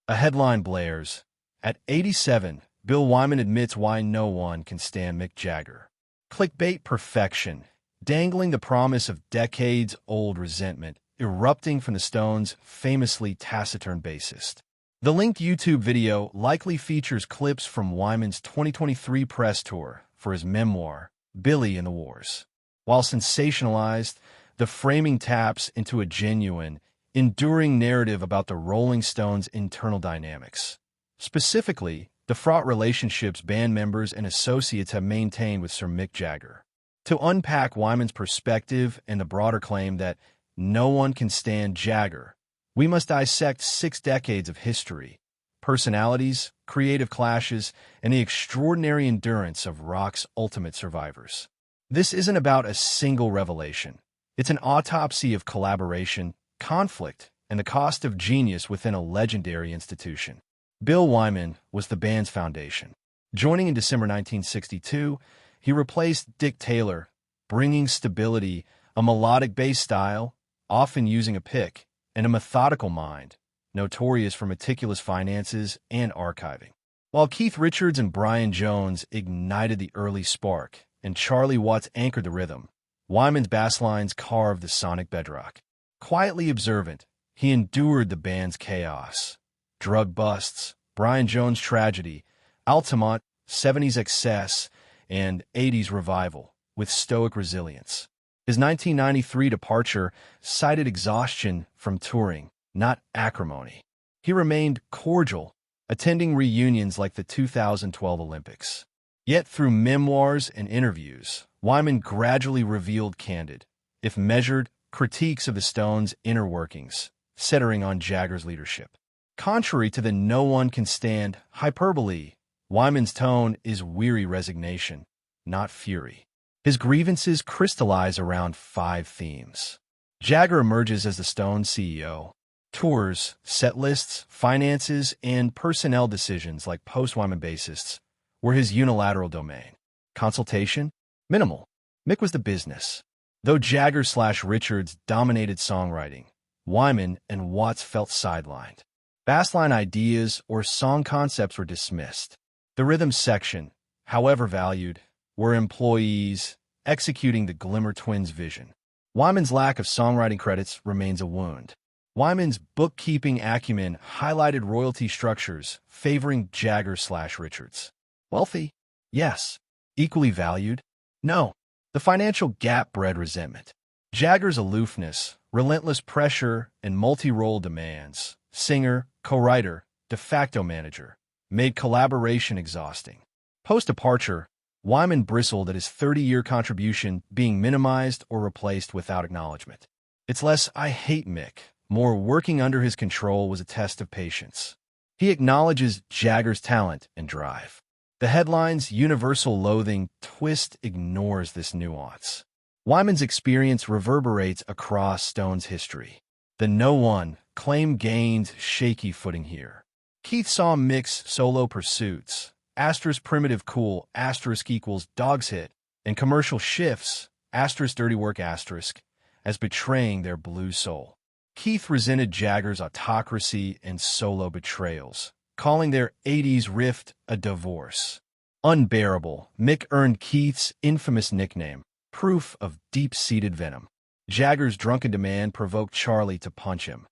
A headline blares. At 87, Bill Wyman admits why no one can stand Mick Jagger. Clickbait perfection, dangling the promise of decades-old resentment, erupting from the Stones' famously taciturn bassist. The linked YouTube video likely features clips from Wyman's 2023 press tour for his memoir, Billy and the Wars. While sensationalized, the framing taps into a genuine, enduring narrative about the Rolling Stones' internal dynamics. Specifically, the fraught relationships band members and associates have maintained with Sir Mick Jagger. To unpack Wyman's perspective and the broader claim that no one can stand Jagger, we must dissect 6 decades of history, personalities, creative clashes, and the extraordinary endurance of rock's ultimate survivors. This isn't about a single revelation. It's an autopsy of collaboration, conflict, and the cost of genius within a legendary institution. Bill Wyman was the band's foundation. Joining in December 1962, he replaced Dick Taylor, bringing stability, a melodic bass style, often using a pick, and a methodical mind, notorious for meticulous finances and archiving. While Keith Richards and Brian Jones ignited the early spark, and Charlie Watts anchored the rhythm, Wyman's bass lines carved the sonic bedrock. Quietly observant, he endured the band's chaos. Drug busts, Brian Jones' tragedy, Altamont, 70s excess, and 80s revival, with stoic resilience. His 1993 departure cited exhaustion from touring, not acrimony. He remained cordial, attending reunions like the 2012 Olympics. Yet through memoirs and interviews, Wyman gradually revealed candid, if measured, critiques of the Stones' inner workings, centering on Jagger's leadership. Contrary to the no one can stand hyperbole, Wyman's tone is weary resignation, not fury. His grievances crystallize around 5 themes. Jagger emerges as the Stones' CEO. Tours, set lists, finances, and personnel decisions like post-Wyman bassists were his unilateral domain. Consultation? Minimal. Mick was the business. Though Jagger/Richards dominated songwriting, Wyman and Watts felt sidelined. Bassline ideas or song concepts were dismissed. The rhythm section, however valued, were employees executing the Glimmer Twins' vision. Wyman's lack of songwriting credits remains a wound. Wyman's bookkeeping acumen highlighted royalty structures favoring Jagger/Richards. Wealthy? Yes. Equally valued? No. The financial gap bred resentment. Jagger's aloofness, relentless pressure, and multi-role demands, singer, co-writer, de facto manager, made collaboration exhausting. Post-departure, Wyman bristled at his 30-year contribution being minimized or replaced without acknowledgement. It's less "I hate Mick," more working under his control was a test of patience. He acknowledges Jagger's talent and drive. The headline's universal loathing twist ignores this nuance. Wyman's experience reverberates across Stones' history. The no one claim gained shaky footing here. Keith saw Mick's solo pursuits, * primitive cool, * dogs hit, and commercial shifts, * dirty work *, as betraying their blues soul. Keith resented Jagger's autocracy and solo betrayals, calling their 80s rift a divorce. Unbearable, Mick earned Keith's infamous nickname, proof of deep-seated venom. Jagger's drunken demand provoked Charlie to punch him.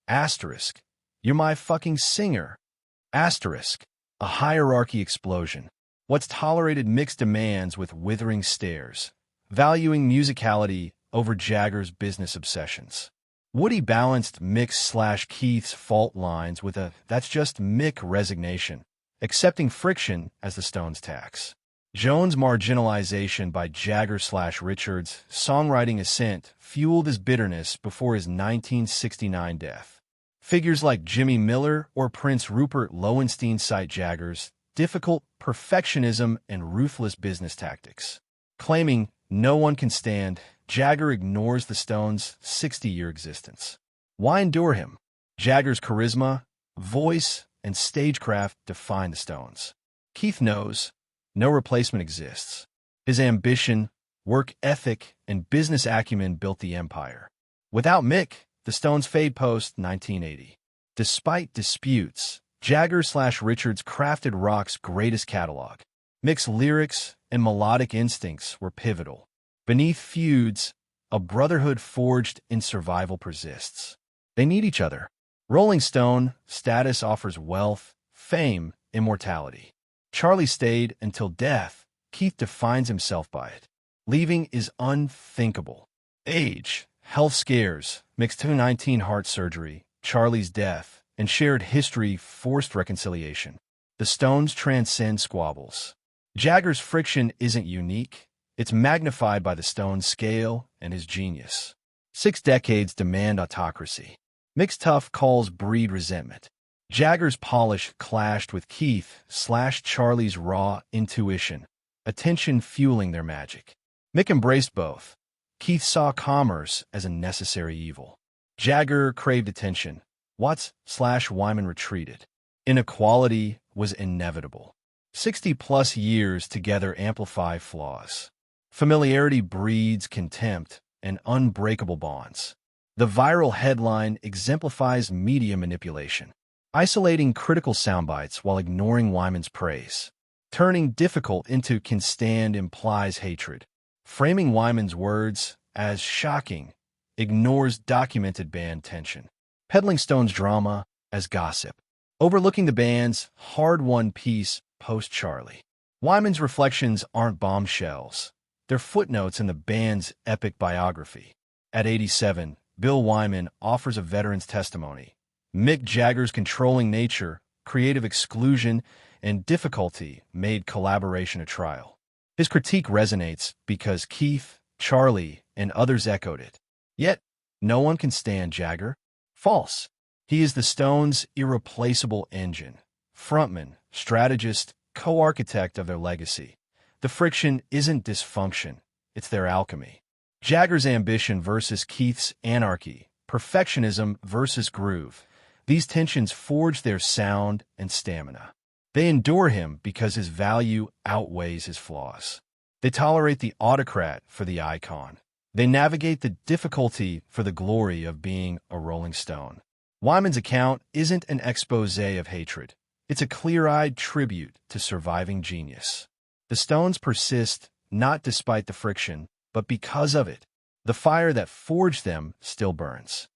* You're my fucking singer. * A hierarchy explosion. Watts tolerated Mick's demands with withering stares, valuing musicality over Jagger's business obsessions. Woody balanced Mick's/Keith's fault lines with a "that's just Mick" resignation, accepting friction as the Stones' tax. Jones' marginalization by Jagger/Richards' songwriting ascent fueled his bitterness before his 1969 death. Figures like Jimmy Miller or Prince Rupert Lowenstein cite Jagger's difficult perfectionism and ruthless business tactics. Claiming no one can stand, Jagger ignores the Stones' 60-year existence. Why endure him? Jagger's charisma, voice, and stagecraft define the Stones. Keith knows no replacement exists. His ambition, work ethic, and business acumen built the empire. Without Mick, the Stones fade post-1980. Despite disputes, Jagger/Richards crafted rock's greatest catalog. Mick's lyrics and melodic instincts were pivotal. Beneath Feuds, a brotherhood forged in survival persists. They need each other. Rolling Stone status offers wealth, fame, immortality. Charlie stayed until death. Keith defines himself by it. Leaving is unthinkable. Age, health scares, Mick's 2019 heart surgery, Charlie's death, and shared history forced reconciliation. The Stones transcend squabbles. Jagger's friction isn't unique. It's magnified by the Stones' scale and his genius. 6 decades demand autocracy. Mick's tough calls breed resentment. Jagger's polish clashed with Keith/Charlie's raw intuition, a tension fueling their magic. Mick embraced both. Keith saw commerce as a necessary evil. Jagger craved attention. Watts/Wyman retreated. Inequality was inevitable. 60-plus years together amplify flaws. Familiarity breeds contempt and unbreakable bonds. The viral headline exemplifies media manipulation, isolating critical soundbites while ignoring Wyman's praise. Turning difficult into can stand implies hatred. Framing Wyman's words as shocking ignores documented band tension. Peddling Stone's drama as gossip. Overlooking the band's hard-won peace post-Charlie. Wyman's reflections aren't bombshells. They're footnotes in the band's epic biography. At 87, Bill Wyman offers a veteran's testimony. Mick Jagger's controlling nature, creative exclusion, and difficulty made collaboration a trial. His critique resonates because Keith, Charlie, and others echoed it. Yet, no one can stand Jagger. False. He is the Stones' irreplaceable engine, frontman, strategist, co-architect of their legacy. The friction isn't dysfunction, it's their alchemy. Jagger's ambition versus Keith's anarchy, perfectionism versus groove. These tensions forge their sound and stamina. They endure him because his value outweighs his flaws. They tolerate the autocrat for the icon. They navigate the difficulty for the glory of being a Rolling Stone. Wyman's account isn't an exposé of hatred. It's a clear-eyed tribute to surviving genius. The Stones persist not despite the friction, but because of it. The fire that forged them still burns.